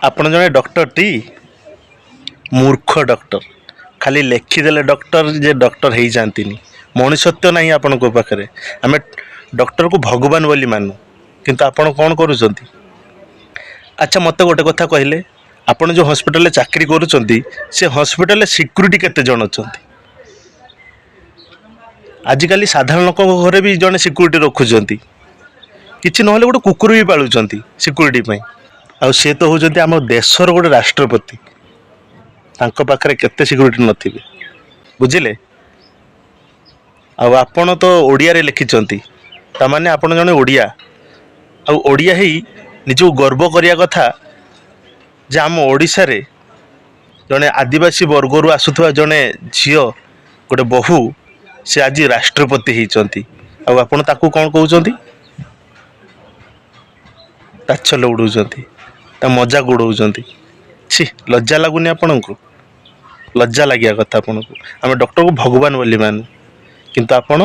ଆପଣ ଜଣେ ଡକ୍ଟରଟି मूर्ख डॉक्टर खाली लेखिदेले डॉक्टर जे डॉक्टर हो जाती मनुष्यत्व नहीं आपण पाखे आम डॉक्टर को भगवान बोली मानु किंतु आपण कौन करुँच। अच्छा मत गोटे कथा कहले आपण जो हॉस्पिटल चाकरी करुँच से हॉस्पिटल सिक्यूरीटी केते जन अच्छा आजिकल साधारण लोक घरे भी जड़े सिक्यूरीटी रखुंट कि ना गोटे कुकुर भी पालुंट सिक्यूरीटी आ सी तो होती आम देशर गोटे राष्ट्रपति तांको पाखरे केते सिक्यूरीटी नथिबे बुझिले। आपण तो ओडिया रे लिखिचंती तामाने आपण जने ओडिया आ ओडिया ही निजो गर्व करिया कथा जे आम ओडिसा रे जने आदिवासी वर्गरु आसुथवा जने झियो गोटे बहु से आज राष्ट्रपति होती आपण ताकू कौन कहउचंती ताच्छल उड़ौचंती ता मजाक उड़ौचंती। छी लज्जा लगुनि आपनकु लज्जा लगिया कथा आपन को आम डॉक्टर को भगवान बोली मानु किंतु आपण